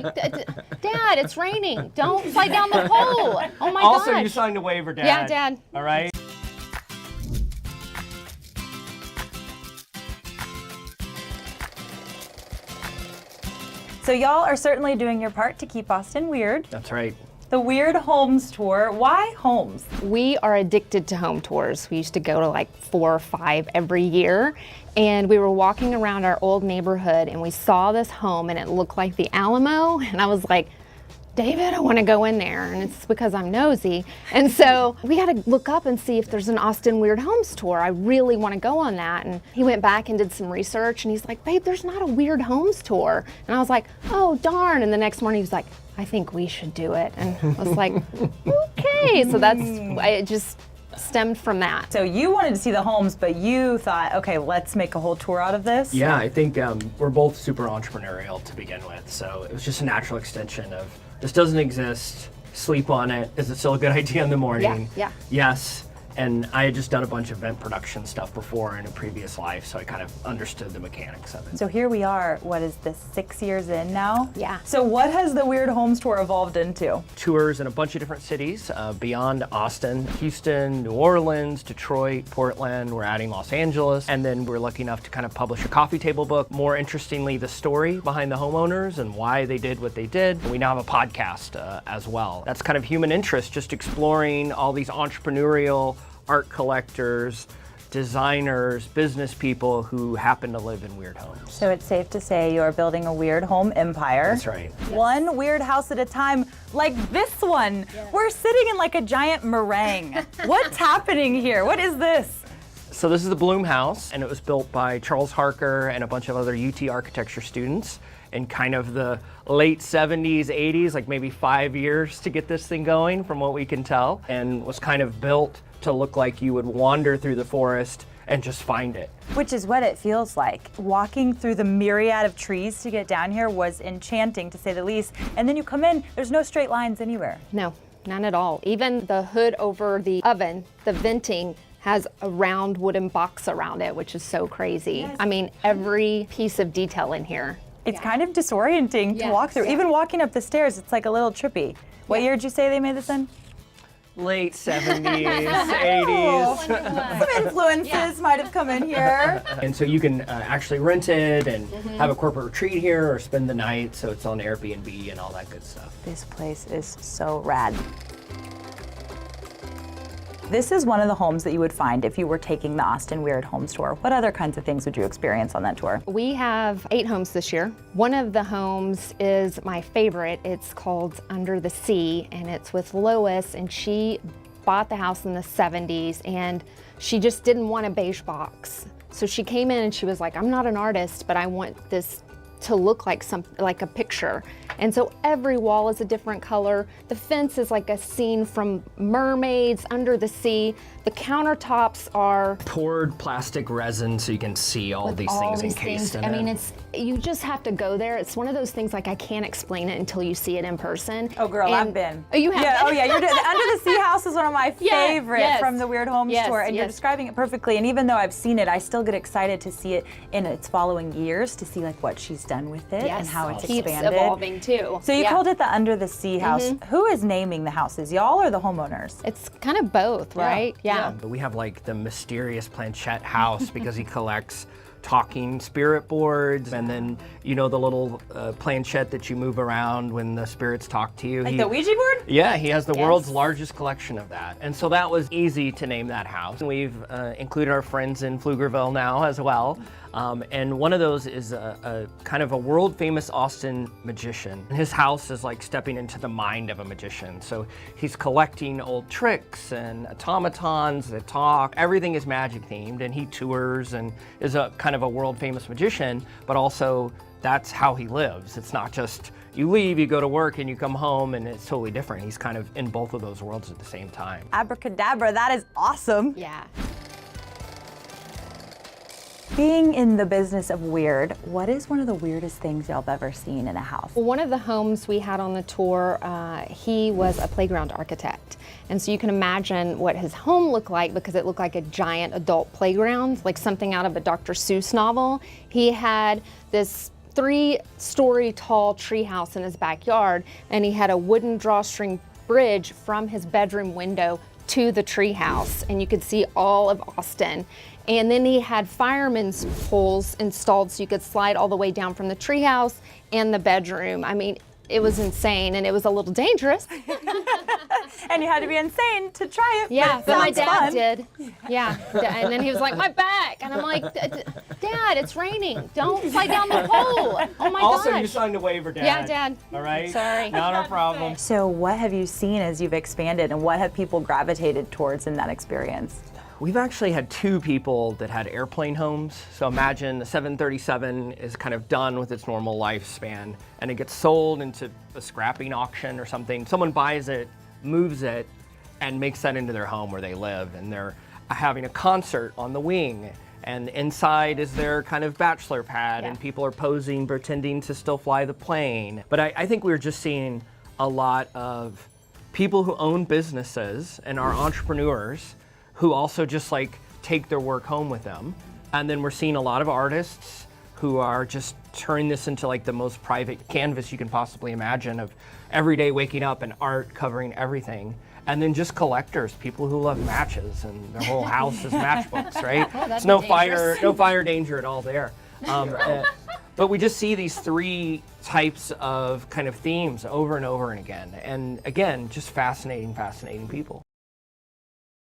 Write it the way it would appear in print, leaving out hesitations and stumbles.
like, Dad, it's raining. Don't slide down the pole. Oh my Also, gosh. you signed a waiver, Dad. Yeah, Dad. All right. So y'all are certainly doing your part to keep Austin weird. That's right. The Weird Homes Tour. Why homes? We are addicted to home tours. We used to go to like 4 or 5 every year. And we were walking around our old neighborhood and we saw this home and it looked like the Alamo. And I was like, David, I want to go in there. And it's because I'm nosy. And so we had to look up and see if there's an Austin Weird Homes Tour. I really want to go on that. And he went back and did some research and he's like, babe, there's not a Weird Homes Tour. And I was like, oh, darn. And the next morning he was like, I think we should do it. And I was like, okay. So it just stemmed from that. So you wanted to see the homes, but you thought, okay, let's make a whole tour out of this? Yeah, I think we're both super entrepreneurial to begin with. So it was just a natural extension of this doesn't exist, sleep on it. Is it still a good idea in the morning? Yeah. Yes. And I had just done a bunch of event production stuff before in a previous life, so I kind of understood the mechanics of it. So here we are, what is this, 6 years in now? Yeah. So what has the Weird Homes Tour evolved into? Tours in a bunch of different cities beyond Austin, Houston, New Orleans, Detroit, Portland. We're adding Los Angeles. And then we're lucky enough to kind of publish a coffee table book. More interestingly, the story behind the homeowners and why they did what they did. We now have a podcast as well. That's kind of human interest, just exploring all these entrepreneurial art collectors, designers, business people who happen to live in weird homes. So it's safe to say you're building a weird home empire. That's right. One weird house at a time, like this one. Yes. We're sitting in like a giant meringue. What's happening here? What is this? So this is the Bloom House, and it was built by Charles Harker and a bunch of other UT architecture students in kind of the late 70s, 80s, like maybe 5 years to get this thing going from what we can tell, and was kind of built to look like you would wander through the forest and just find it. Which is what it feels like. Walking through the myriad of trees to get down here was enchanting, to say the least. And then you come in, there's no straight lines anywhere. No, none at all. Even the hood over the oven, the venting, has a round wooden box around it, which is so crazy. Yes. I mean, every piece of detail in here. It's kind of disorienting to walk through. Even walking up the stairs, it's like a little trippy. What year did you say they made this in? Late 70s, 80s. Some influences might have come in here. And so you can actually rent it and have a corporate retreat here or spend the night, so it's on Airbnb and all that good stuff. This place is so rad. This is one of the homes that you would find if you were taking the Austin Weird Homes Tour. What other kinds of things would you experience on that tour? We have 8 homes this year. One of the homes is my favorite. It's called Under the Sea, and it's with Lois, and she bought the house in the 70s, and she just didn't want a beige box. So she came in and she was like, I'm not an artist, but I want this to look like like a picture. And so every wall is a different color. The fence is like a scene from Mermaids, Under the Sea. The countertops are poured plastic resin so you can see all these things encased in it. I mean, you just have to go there. It's one of those things like I can't explain it until you see it in person. Oh girl, I've been. Oh, you have been? Oh yeah, the Under the Sea house is one of my favorite from the Weird Homes Tour, and you're describing it perfectly. And even though I've seen it, I still get excited to see it in its following years, to see like what she's done with it and how it's expanded. Keeps evolving too. So you called it the Under the Sea house. Who is naming the houses, y'all or the homeowners? It's kind of both, right? Yeah. But we have like the mysterious planchette house because he collects talking spirit boards, and then you know the little planchette that you move around when the spirits talk to you. Like the Ouija board? Yeah, he has the world's largest collection of that. And so that was easy to name that house. We've included our friends in Pflugerville now as well. And one of those is a kind of a world famous Austin magician. His house is like stepping into the mind of a magician. So he's collecting old tricks and automatons that talk. Everything is magic themed, and he tours and is a kind of a world famous magician, but also that's how he lives. It's not just you leave, you go to work, and you come home, and it's totally different. He's kind of in both of those worlds at the same time. Abracadabra, that is awesome. Yeah. Being in the business of weird, what is one of the weirdest things y'all have ever seen in a house? Well, one of the homes we had on the tour, he was a playground architect. And so you can imagine what his home looked like, because it looked like a giant adult playground, like something out of a Dr. Seuss novel. He had this 3-story tall tree house in his backyard, and he had a wooden drawstring bridge from his bedroom window to the tree house, and you could see all of Austin. And then he had fireman's poles installed so you could slide all the way down from the tree house and the bedroom. I mean, it was insane, and it was a little dangerous. And you had to be insane to try it. Yeah, but my dad did. Yeah, and then he was like, my back. And I'm like, Dad, it's raining. Don't slide down the pole. Oh my Also, gosh. you signed a waiver, Dad. Yeah, Dad. All right? Sorry. Not a problem. So what have you seen as you've expanded, and what have people gravitated towards in that experience? We've actually had 2 people that had airplane homes. So imagine the 737 is kind of done with its normal lifespan, and it gets sold into a scrapping auction or something. Someone buys it, moves it, and makes that into their home where they live. And they're having a concert on the wing. And inside is their kind of bachelor pad, and people are posing, pretending to still fly the plane. But I think we're just seeing a lot of people who own businesses and are entrepreneurs who also just like take their work home with them. And then we're seeing a lot of artists who are just turning this into like the most private canvas you can possibly imagine, of every day waking up and art covering everything. And then just collectors, people who love matches, and their whole house is matchbooks, right? It's no fire danger at all there. But we just see these 3 types of kind of themes over and over and again. And again, just fascinating people.